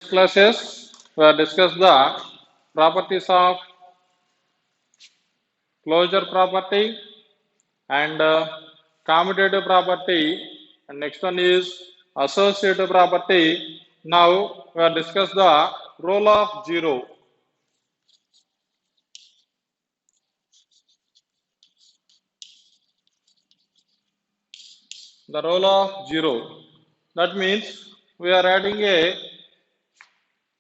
classes we have discussed the properties of closure property and commutative property, and next one is associative property. Now we have discussed the role of zero. The role of zero, that means we are adding a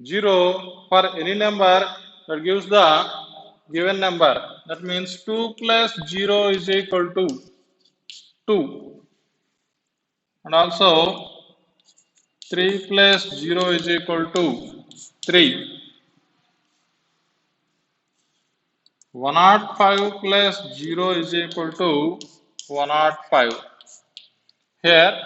0 for any number that gives the given number. That means 2 plus 0 is equal to 2, and also 3 plus 0 is equal to 3. 105 plus 0 is equal to 105. Here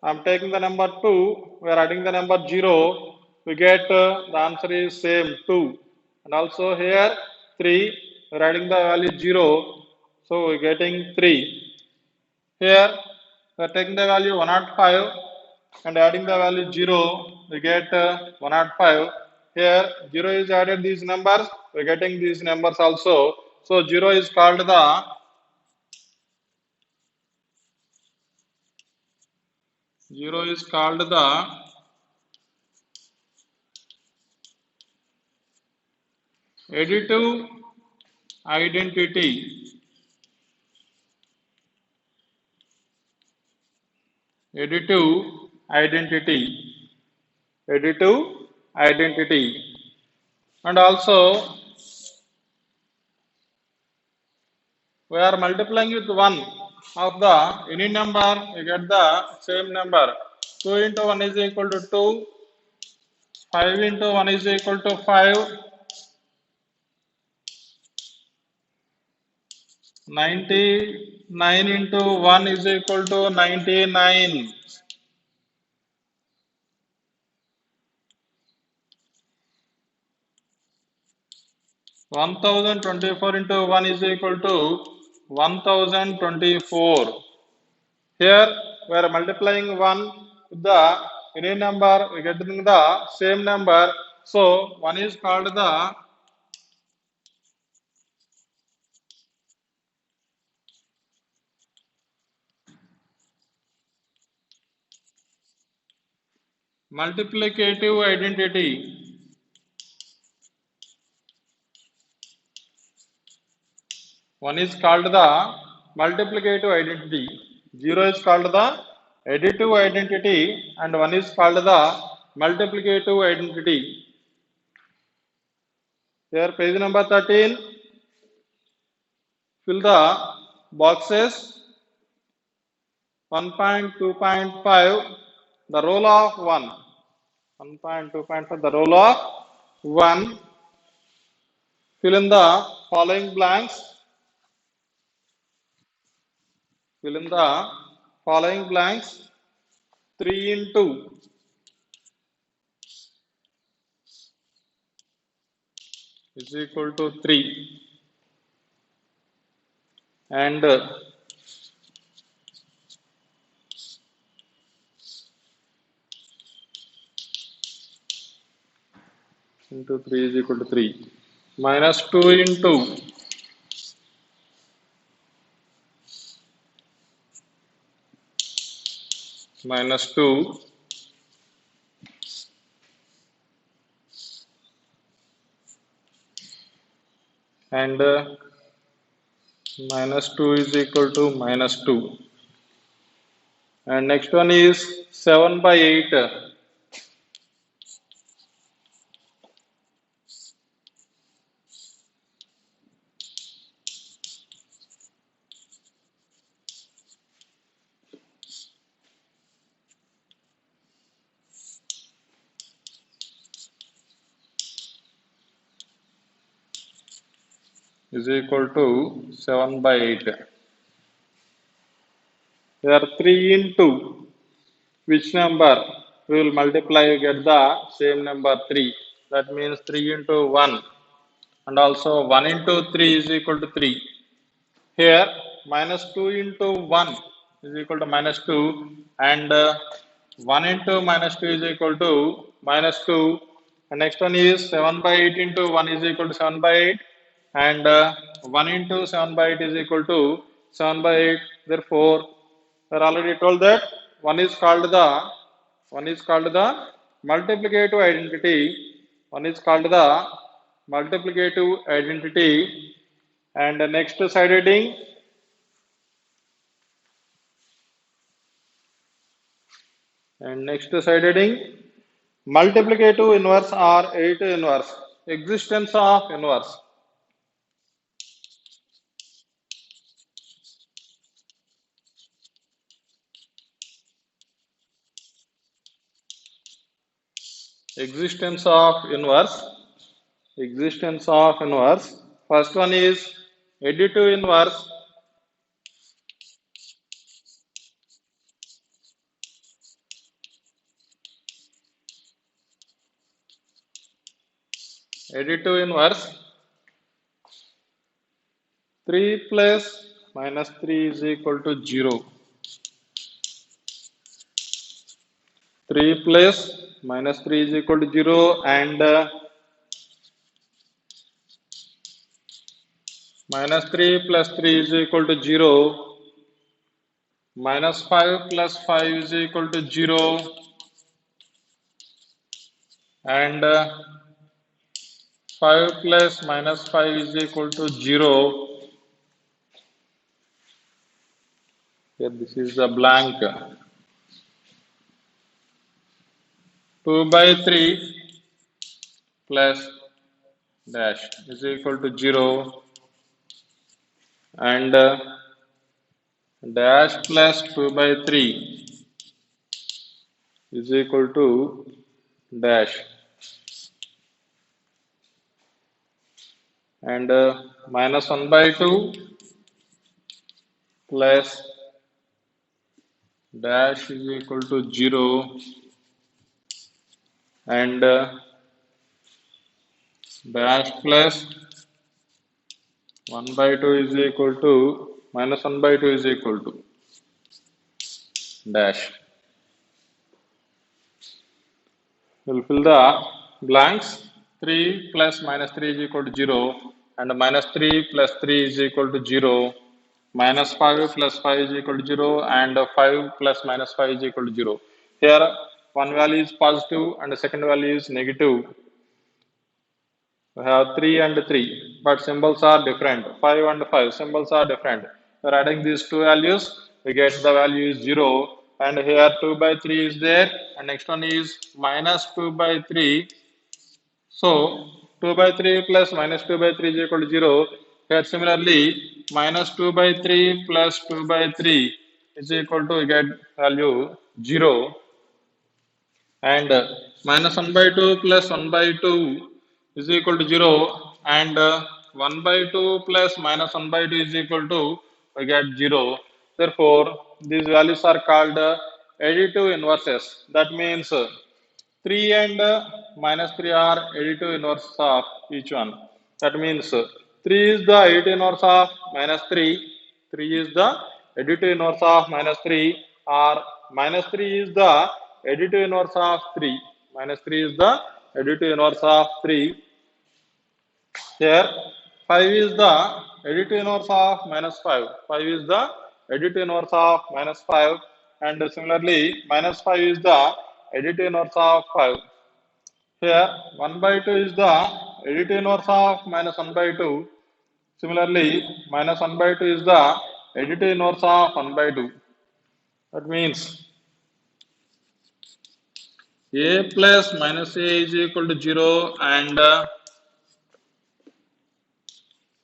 I am taking the number 2, we are adding the number 0, we get the answer is same 2, and also here 3, we are adding the value 0, so we are getting 3. Here we are taking the value 105 and adding the value 0, we get 105. Here 0 is added these numbers, we are getting these numbers also, so 0 is called the additive identity. Additive identity. And also we are multiplying with 1 of the any number, we get the same number. 2 into 1 is equal to 2, 5 into 1 is equal to 5, 99 into 1 is equal to 99. 1024 into 1 is equal to 1024. Here we are multiplying 1 with the any number, we are getting the same number, so 1 is called the multiplicative identity. One is called the multiplicative identity, 0 is called the additive identity, and 1 is called the multiplicative identity. Here page number 13, fill the boxes. 1.2.5, the role of 1. 1.2.5, the role of 1. Fill in the following blanks. Fill in the following blanks. 3 into is equal to 3, and into 3 is equal to 3. Minus 2 into minus 2 and minus 2 is equal to minus 2, and next one is 7 by 8. Is equal to 7 by 8. There are 3 into which number we will multiply, you get the same number 3. That means 3 into 1, and also 1 into 3 is equal to 3. Here minus 2 into 1 is equal to minus 2, and 1 into minus 2 is equal to minus 2. And next one is 7 by 8 into 1 is equal to 7 by 8, and 1 into 7 by 8 is equal to 7 by 8. Therefore, we are already told that one is called the multiplicative identity. One is called the multiplicative identity. And the next side heading, multiplicative inverse or additive inverse. Existence of inverse. Existence of inverse. First one is additive inverse. Additive inverse. 3 plus minus 3 is equal to 0. 3 plus minus 3 is equal to 0, and minus 3 plus 3 is equal to 0. Minus 5 plus 5 is equal to 0, and 5 plus minus 5 is equal to 0. Here this is the blank. 2 by 3 plus dash is equal to 0, and dash plus 2 by 3 is equal to dash, and minus 1 by 2 plus dash is equal to 0, and dash plus 1 by 2 is equal to minus 1 by 2 is equal to dash. We'll fill the blanks. 3 plus minus 3 is equal to 0, and minus 3 plus 3 is equal to 0. Minus 5 plus 5 is equal to 0, and 5 plus minus 5 is equal to 0. Here, one value is positive and the second value is negative. We have 3 and 3, but symbols are different. 5 and 5, symbols are different. We are adding these two values, we get the value is 0. And here 2 by 3 is there, and next one is minus 2 by 3. So 2 by 3 plus minus 2 by 3 is equal to 0. Here similarly, minus 2 by 3 plus 2 by 3 is equal to, we get value 0. And minus 1 by 2 plus 1 by 2 is equal to 0, and 1 by 2 plus minus 1 by 2 is equal to, we get 0. Therefore, these values are called additive inverses. That means 3 and minus 3 are additive inverses of each one. That means 3 is the additive inverse of minus 3, 3 is the additive inverse of minus 3, or minus 3 is the additive inverse of 3. Minus 3 is the additive inverse of 3. Here 5 is the additive inverse of minus 5. 5 is the additive inverse of minus 5, and similarly minus 5 is the additive inverse of 5. Here 1 by 2 is the additive inverse of minus 1 by 2. Similarly, minus 1 by 2 is the additive inverse of 1 by 2. That means a plus minus a is equal to 0, and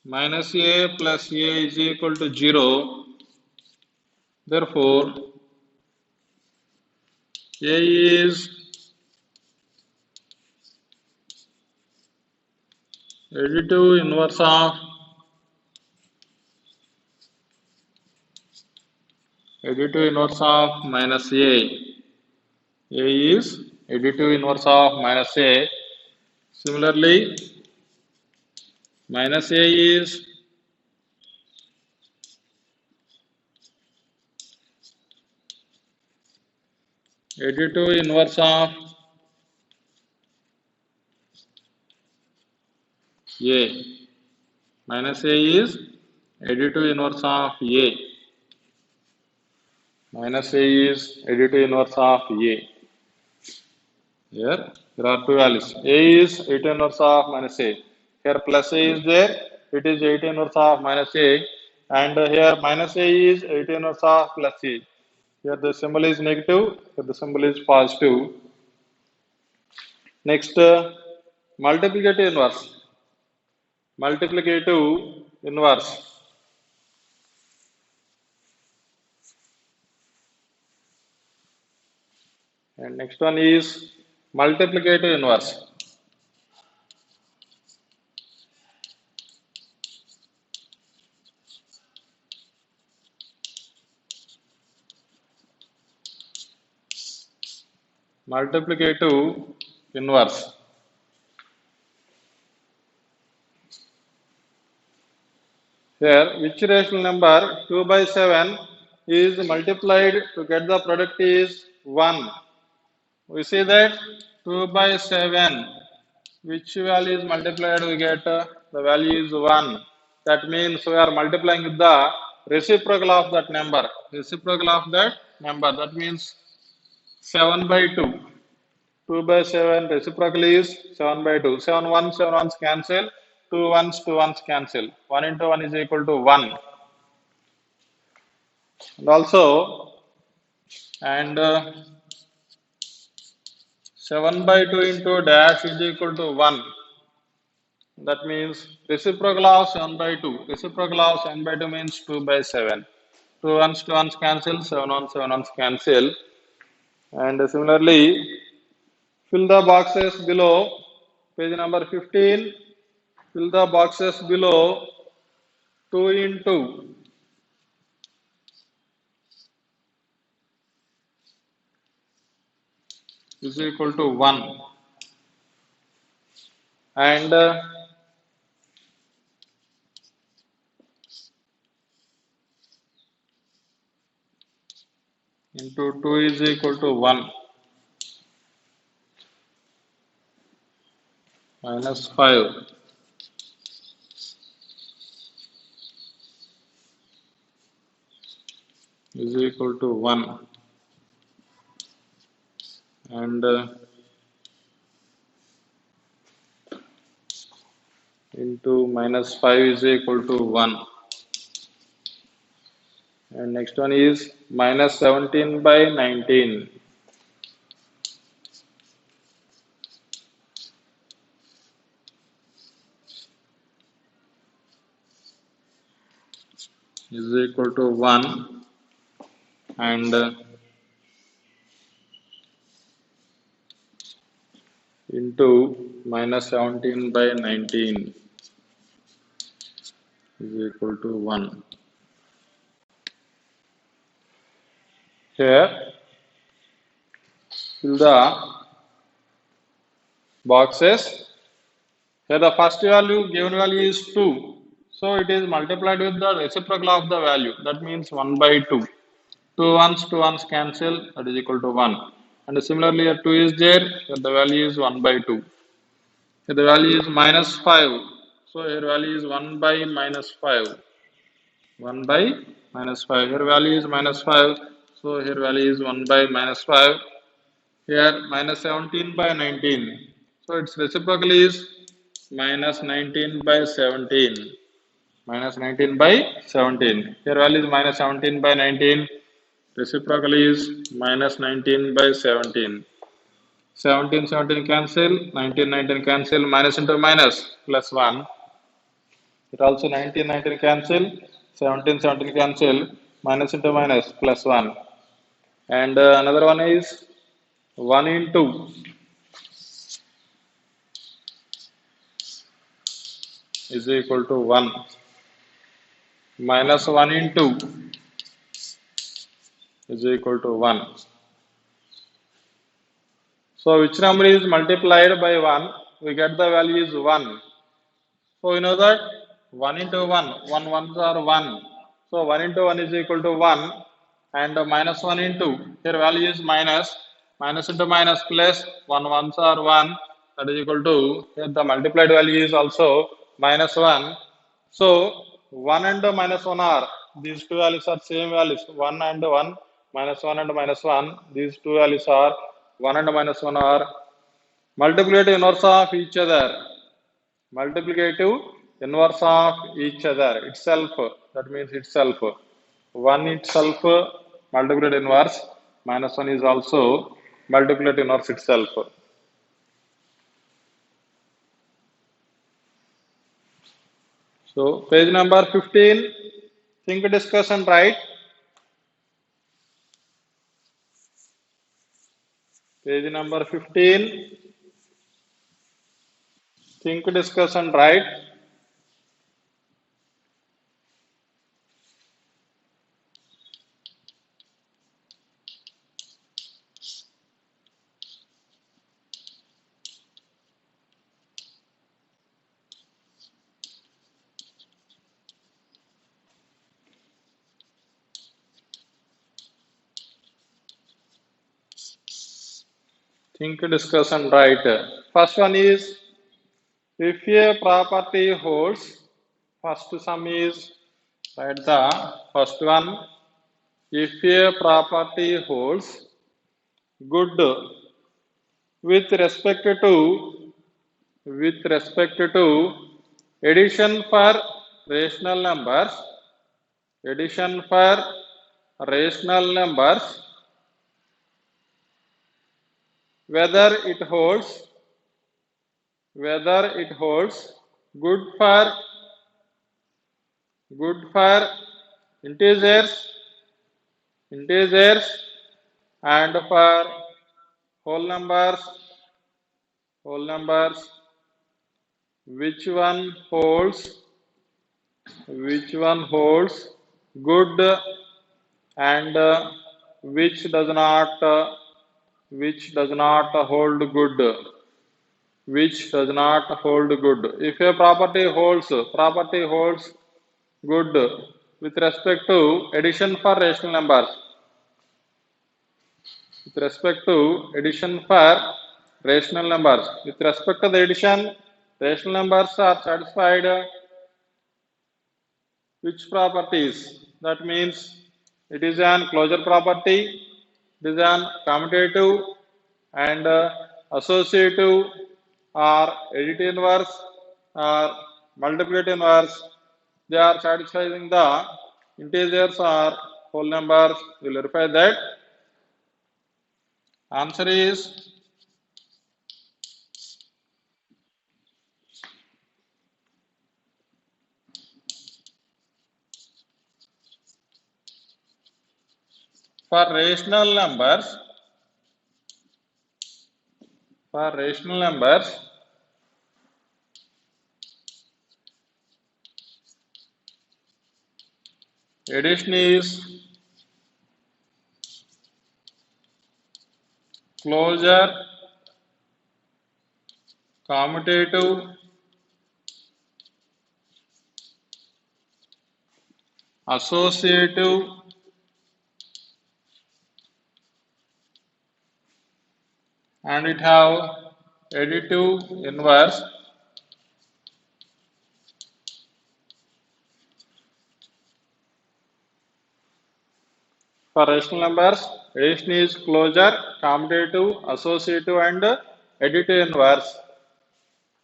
minus a plus a is equal to 0. Therefore, a is additive inverse of minus a. A is additive inverse of minus a. Similarly, minus a is additive inverse of A. Minus A is additive inverse of A. Minus A is additive inverse of A. Here there are two values. A is additive inverse of minus A. Here plus A is there. It is additive inverse of minus A. And here minus A is additive inverse of plus A. Here the symbol is negative. Here the symbol is positive. Next, multiplicative inverse. Multiplicative inverse. And next one is multiplicative inverse. Multiplicative inverse. Here, which rational number 2 by 7 is multiplied to get the product is 1. We see that 2 by 7, which value is multiplied, we get the value is 1. That means we are multiplying with the reciprocal of that number. Reciprocal of that number, that means 7 by 2. 2 by 7 reciprocal is 7 by 2. 7 ones cancel. 2 ones cancel. 1 into 1 is equal to 1. And also, 7 by 2 into dash is equal to 1. That means reciprocal of 7 by 2. Reciprocal of 7 by 2 means 2 by 7. 2 ones cancel. 7 ones cancel. And similarly, fill the boxes below. Page number 15. Fill the boxes below. 2 into is equal to 1. And into 2 is equal to 1. Minus 5. Is equal to 1. And into minus 5 is equal to 1. And next one is minus 17 by 19. Is equal to 1. And into minus 17 by 19 is equal to 1. Here, fill the boxes. Here the first value, given value is 2. So it is multiplied with the reciprocal of the value. That means 1 by 2. 2 ones cancel. That is equal to 1. And similarly, here 2 is there. Here the value is 1 by 2. Here the value is minus 5. So here value is 1 by minus 5. 1 by minus 5. Here value is minus 5. So here value is 1 by minus 5. Here minus 17 by 19. So its reciprocal is minus 19 by 17. Minus 19 by 17. Here value is minus 17 by 19. Reciprocal is minus 19 by 17. 17 cancel. 19 cancel. Minus into minus plus 1. It also 19 cancel. 17 cancel. Minus into minus plus 1. And another one is 1 into is equal to 1. Minus 1 into is equal to 1. So which number is multiplied by 1? We get the value is 1. So we know that 1 into 1, 1 ones are 1. So 1 into 1 is equal to 1. And minus 1 into, here value is minus. Minus into minus plus, 1 ones are 1. That is equal to, here the multiplied value is also minus 1. So 1 and minus 1 are, these two values are same values, 1 and 1, minus 1 and minus 1. These two values are 1 and minus 1 are multiplicative inverse of each other. Multiplicative inverse of each other itself. That means itself. 1 itself multiplicative inverse, minus 1 is also multiplicative inverse itself. So page number 15, think, discuss and write. Page number 15, think, discuss and write. Think, discuss and write. First one is, if a property holds, first sum is, write the first one. If a property holds good with respect to addition for rational numbers, addition for rational numbers, whether it holds good for integers and for whole numbers, which one holds good and which does not hold good, If a property holds good with respect to addition for rational numbers, with respect to the addition, rational numbers are satisfied which properties? That means it is an closure property, it is an commutative and associative or additive inverse or multiplicative inverse. They are satisfying the integers or whole numbers. We will verify that. Answer is for rational numbers. Addition is closure, commutative, associative, and it have additive inverse. For rational numbers, addition is closure, commutative, associative, and additive inverse.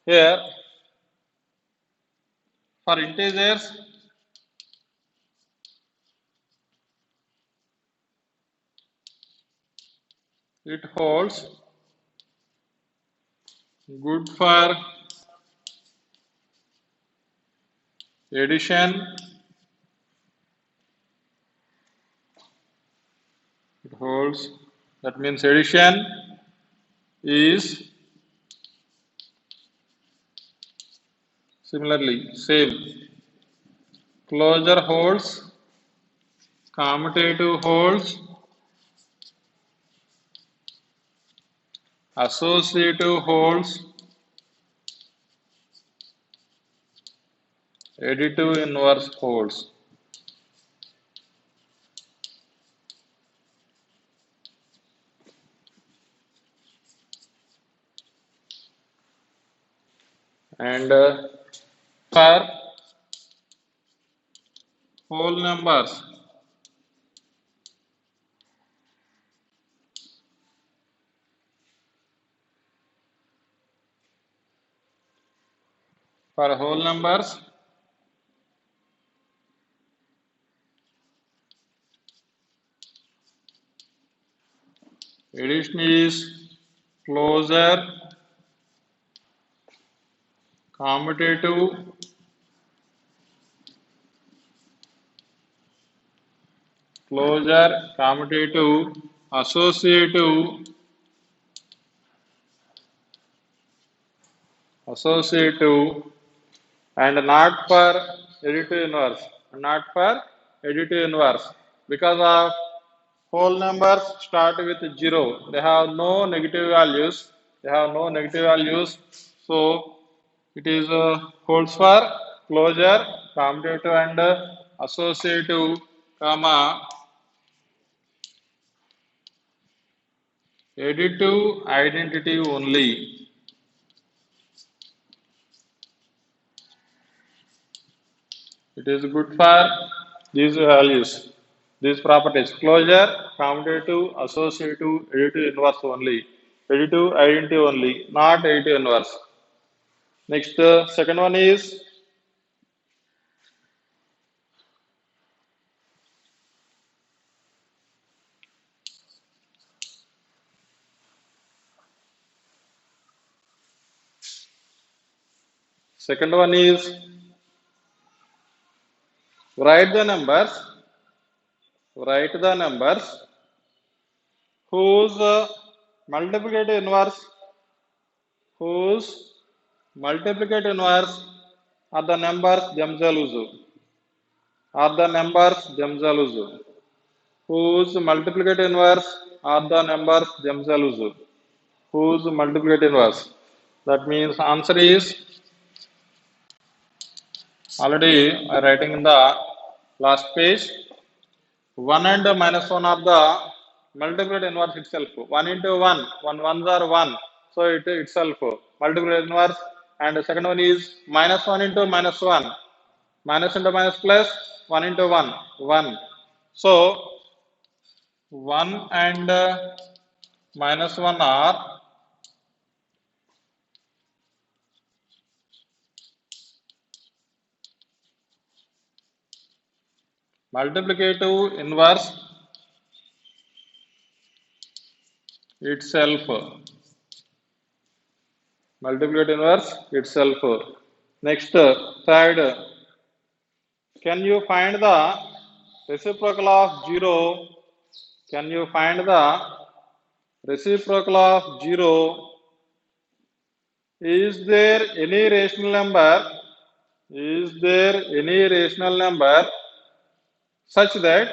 Here, for integers, it holds good for addition, it holds, that means addition is similarly same. Closure holds, commutative holds, associative holds, additive inverse holds. And for whole numbers. For whole numbers, addition is closure, commutative, associative, and not for additive inverse. Not for additive inverse. Because of whole numbers start with 0. They have no negative values. So it is holds for closure, commutative, and associative, comma, additive identity only. It is good for these values, these properties: closure, commutative, associative, additive inverse only. Additive identity only, not additive inverse. Next, second one is write the numbers. Write the numbers whose multiplicative inverse whose multiplicative inverse are the numbers themselves. Whose multiplicative inverse are the numbers themselves. Whose multiplicative inverse. That means answer is already writing in the last page. 1 and minus 1 are the multiplicative inverse itself. 1 into 1, 1 ones are 1. So it itself multiplicative inverse. And the second one is minus 1 into minus 1. Minus into minus plus 1 into 1, 1. So 1 and minus 1 are multiplicative inverse itself. Multiplicative inverse itself. Next, third, can you find the reciprocal of 0? Can you find the reciprocal of 0? Is there any rational number? Is there any rational number such that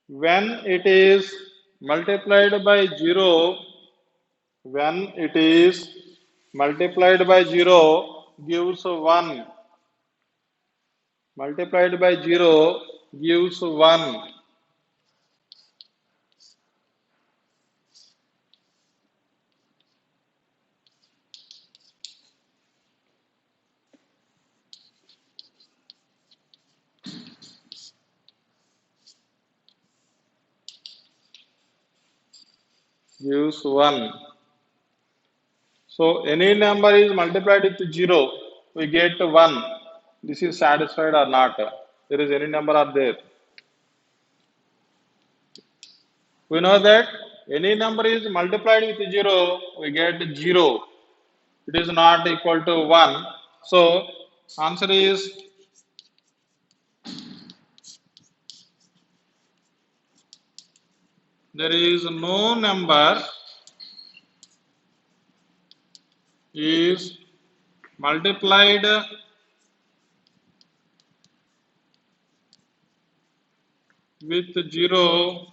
when it is multiplied by 0, when it is multiplied by 0 gives 1, multiplied by 0 gives 1. Gives 1. So any number is multiplied with 0, we get 1. This is satisfied or not? There is any number are there. We know that any number is multiplied with 0, we get 0. It is not equal to 1. So answer is there is no number is multiplied with 0.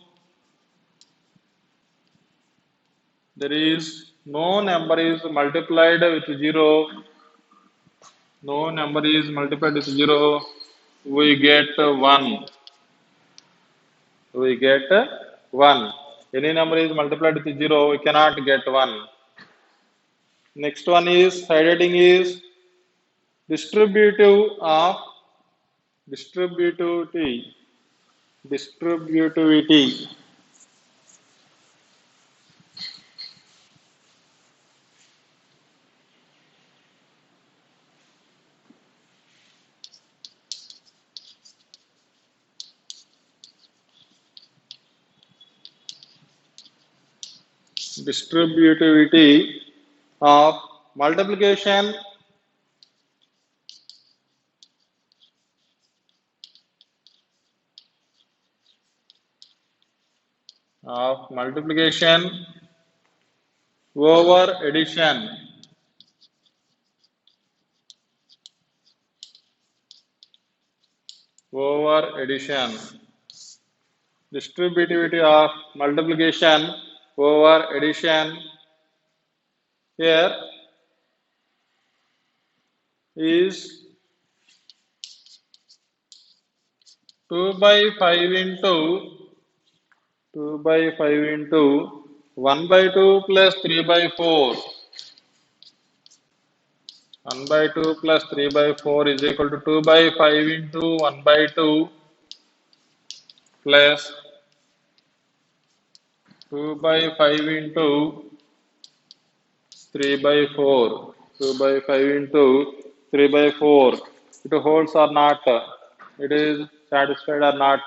There is no number is multiplied with 0. No number is multiplied with 0. We get 1. We get 1. Any number is multiplied with 0, we cannot get 1. Next one is side heading is distributive of distributivity. Distributivity. Distributivity of multiplication over addition. Over addition. Distributivity of multiplication over addition here is 2 by 5 into 2 by 5 into 1 by 2 plus 3 by 4. 1 by 2 plus 3 by 4 is equal to 2 by 5 into 1 by 2 plus 2 by 5 into 3 by 4. 2 by 5 into 3 by 4. It holds or not? It is satisfied or not?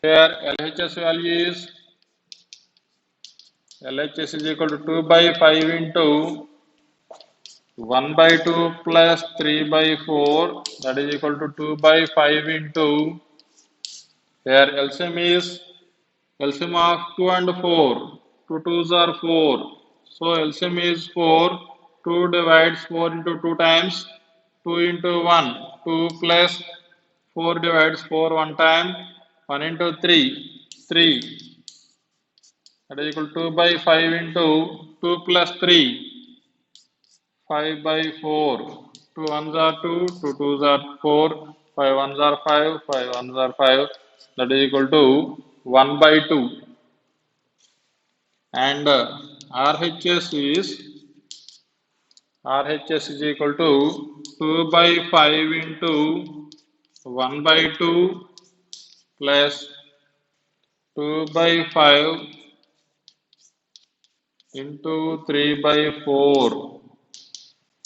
Here LHS value is LHS is equal to 2 by 5 into 1 by 2 plus 3 by 4, that is equal to 2 by 5 into, here LCM is LCM of 2 and 4. 2 2s are 4. So LCM is 4. 2 divides 4 into 2 times. 2 into 1. 2 plus 4 divides 4 one time. 1 into 3. 3. That is equal to 2 by 5 into 2 plus 3. 5 by 4. 2 ones are 2. 2 twos are 4. 5 ones are 5. 5 ones are 5. That is equal to 1 by 2. And RHS is equal to 2 by 5 into 1 by 2 plus 2 by 5 into 3 by 4.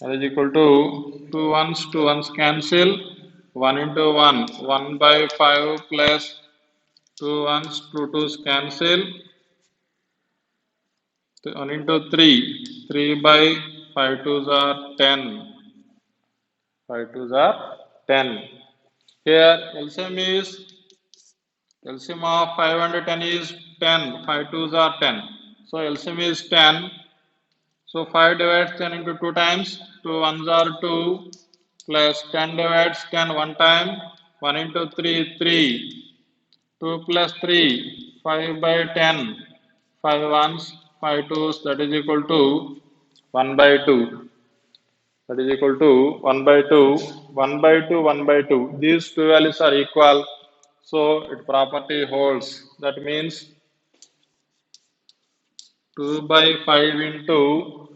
That is equal to 2 ones cancel. 1 into 1, 1 by 5 plus 2 ones, 2 twos cancel. 1 into 3, 3 by 5 twos are 10. 5 twos are 10. Here LCM of 5 and 10 is 10. 5 twos are 10. So LCM is 10. So 5 divides 10 into 2 times. 2 ones are 2 plus 10 divides 10 one time. 1 into 3, 3. 2 plus 3, 5 by 10. 5 ones, 5 twos, that is equal to 1 by 2. That is equal to 1 by 2, 1 by 2, 1 by 2. These two values are equal. So its property holds. That means 2 by 5 into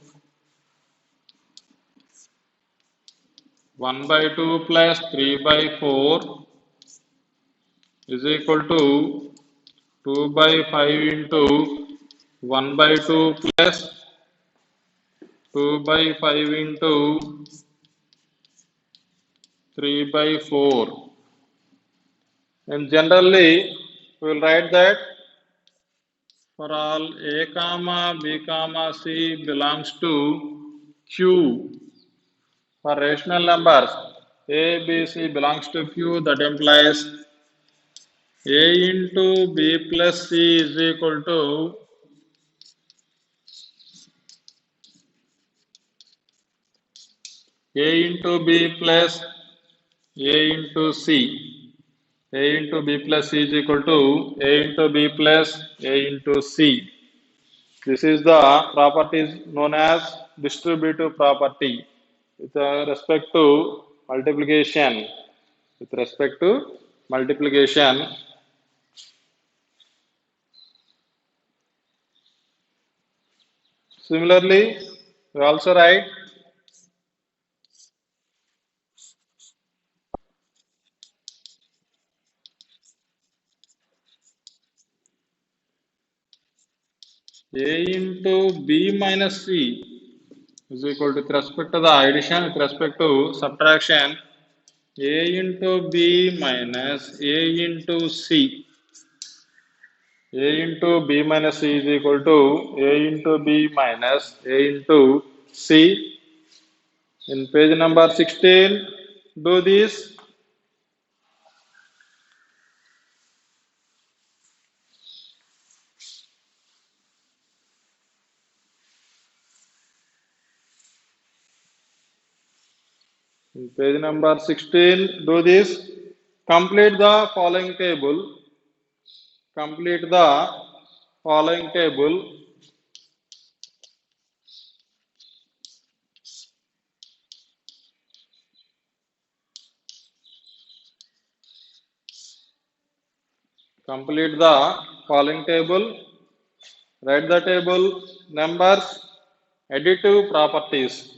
1 by 2 plus 3 by 4 is equal to 2 by 5 into 1 by 2 plus 2 by 5 into 3 by 4. And generally, we will write that for all A comma B comma C belongs to Q. For rational numbers, A, B, C belongs to Q. That implies A into B plus C is equal to A into B plus A into C. A into B plus C is equal to A into B plus A into C. This is the property known as distributive property with respect to multiplication. With respect to multiplication, similarly, We also write A into B minus C is equal to, with respect to the addition, with respect to subtraction, A into B minus A into C. A into B minus C is equal to A into B minus A into C. In page number 16, do this. In page number 16, do this. Complete the following table. Complete the following table. Complete the following table. Write the table numbers, additive properties.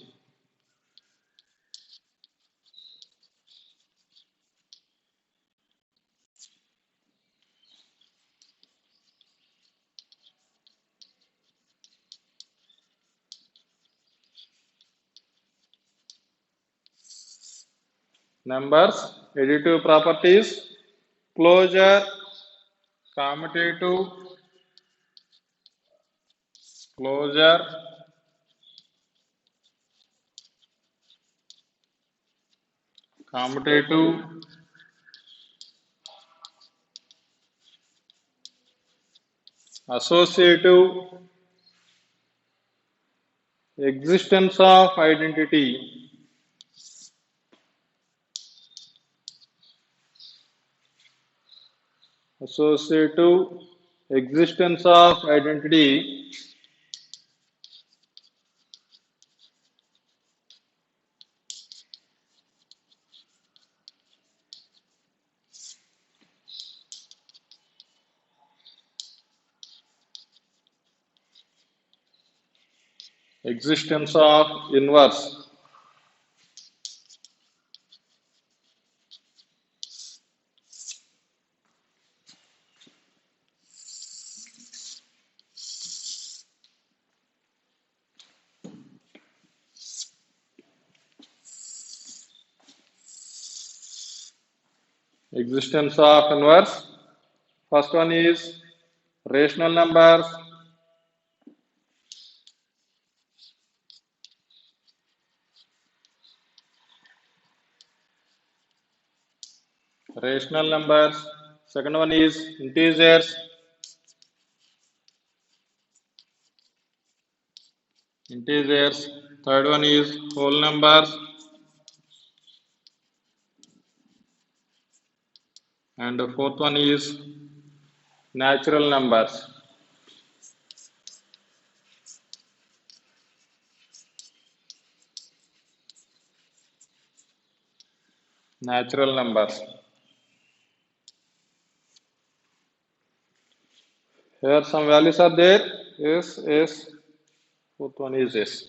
Numbers, additive properties, closure, commutative, closure, commutative, associative, existence of identity, associative, existence of identity, existence of inverse. Existence of inverse. First one is rational numbers. Rational numbers. Second one is integers. Integers. Third one is whole numbers. And the fourth one is natural numbers. Natural numbers. Here some values are there. Yes, yes. Fourth one is yes.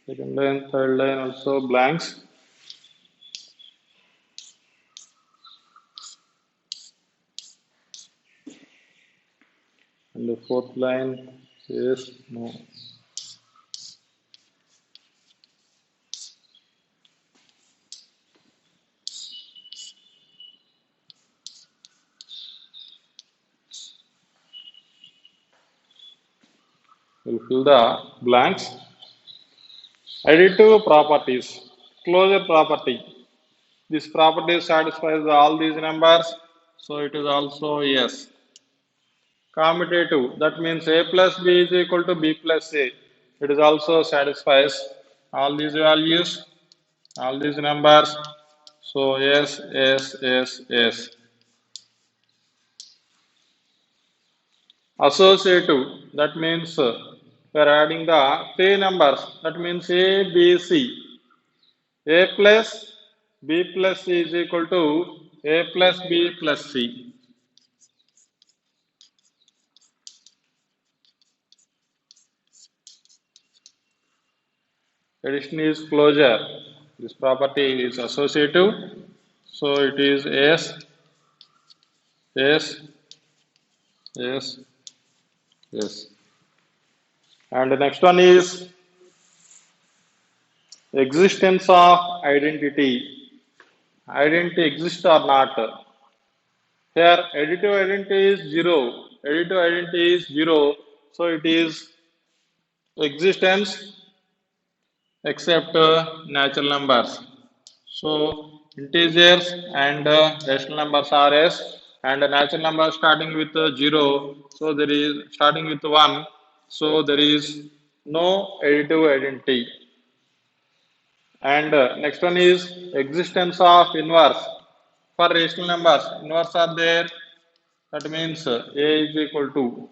Second line, third line also blanks. And the fourth line is no. We'll fill the blanks. Additive properties. Closure property. This property satisfies all these numbers, so it is also yes. Commutative, that means a plus b is equal to b plus a. It is also satisfies all these values, all these numbers. So yes, yes, yes, yes. Associative, that means we are adding the three numbers, that means A, B, C. A plus B plus C is equal to A plus B plus C. Addition is closure. This property is associative, so it is S, S, S, S. And the next one is existence of identity. Identity exists or not. Here additive identity is 0. Additive identity is 0. So it is existence except natural numbers. So integers and rational numbers are S, and natural numbers starting with 0. So there is starting with 1. So there is no additive identity. And next one is existence of inverse. For rational numbers, inverse are there. That means A is equal to.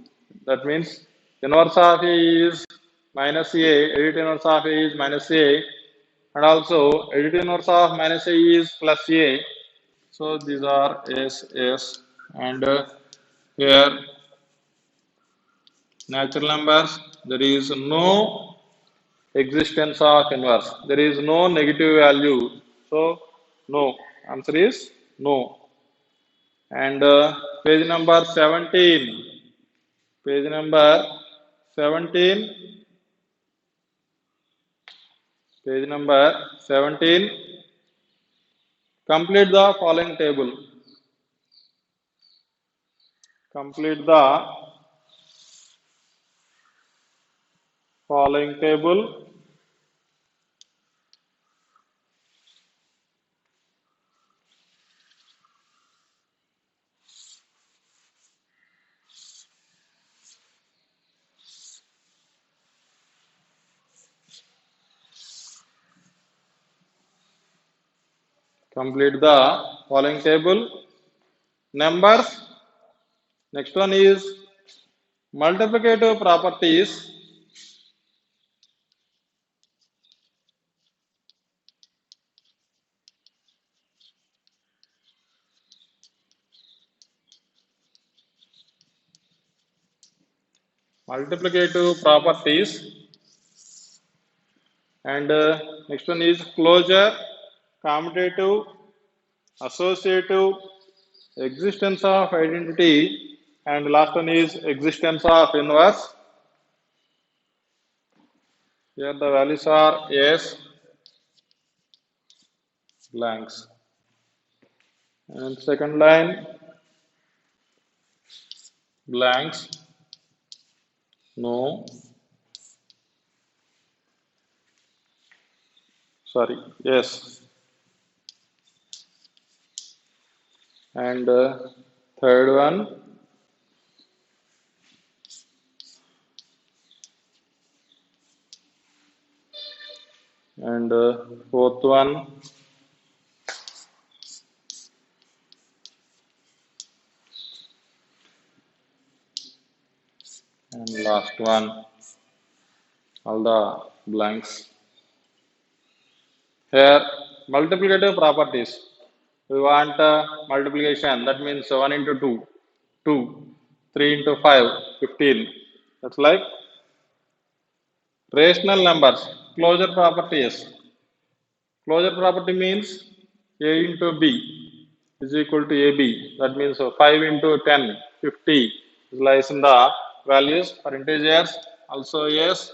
That means inverse of A is minus A. Additive inverse of A is minus A. And also additive inverse of minus A is plus A. So these are S, S. And here natural numbers, there is no existence of inverse. There is no negative value. So, no. Answer is no. And page number 17. Page number 17. Page number 17. Complete the following table. Complete the following table. Complete the following table. Numbers. Next one is multiplicative properties. Multiplicative properties. And next one is closure, commutative, associative, existence of identity, and last one is existence of inverse. Here the values are S, blanks. And second line, blanks, no, sorry, yes. And third one, and fourth one, and last one, all the blanks. Here, multiplicative properties. We want multiplication, that means 1 into 2, 2, 3 into 5, 15. That's like rational numbers. Closure properties. Closure property means A into B is equal to AB. That means 5 into 10, 50 lies in the values for integers. Also yes,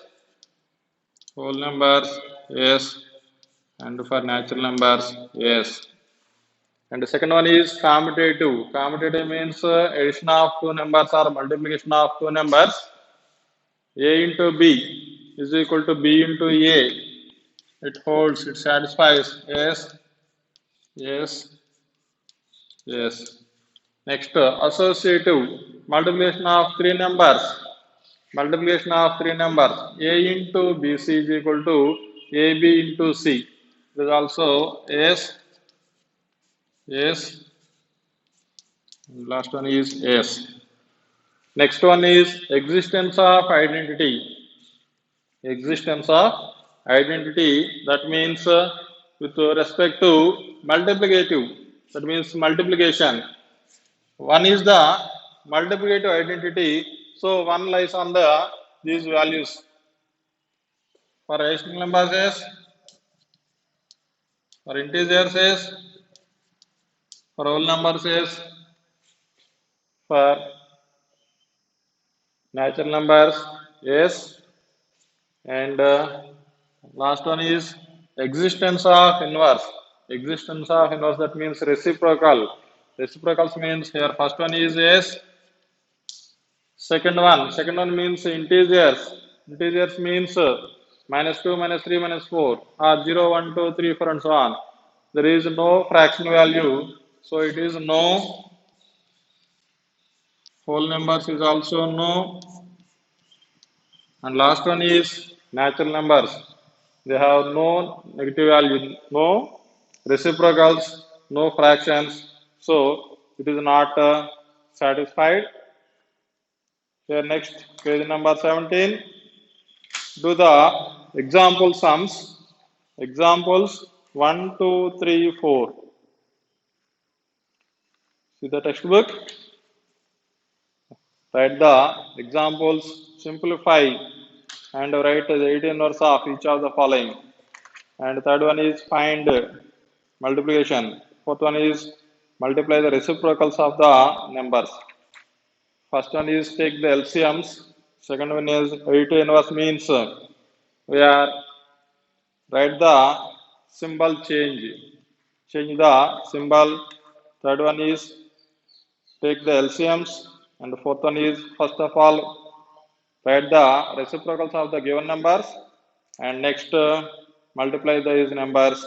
whole numbers yes, and for natural numbers yes. And the second one is commutative. Commutative means addition of two numbers or multiplication of two numbers. A into B is equal to B into A. It holds, it satisfies. Yes, yes, yes. Next, associative. Multiplication of three numbers. Multiplication of three numbers. A into BC is equal to AB into C. There is also S, S, last one is S. Next one is existence of identity. Existence of identity, that means with respect to multiplicative, that means multiplication. One is the multiplicative identity, so one lies on the these values. For rational numbers is, for integers is, for whole numbers is, for natural numbers is, and last one is existence of inverse. Existence of inverse, that means reciprocal. Reciprocals means here first one is yes. Second one means integers. Integers means -2, -3, -4, or 0, 1, 2, 3, 4, and so on. There is no fraction value, so it is no. Whole numbers is also no. And last one is natural numbers. They have no negative value, no reciprocals, no fractions. So it is not satisfied. Here next, page number 17. Do the example sums. Examples 1, 2, 3, 4. See the textbook. Write the examples, simplify, and write the 8 inverse of each of the following. And third one is find multiplication. Fourth one is multiply the reciprocals of the numbers. First one is take the LCMs. Second one is 8 inverse means we are write the symbol change. Change the symbol. Third one is take the LCMs. And the fourth one is first of all write the reciprocals of the given numbers. And next multiply these numbers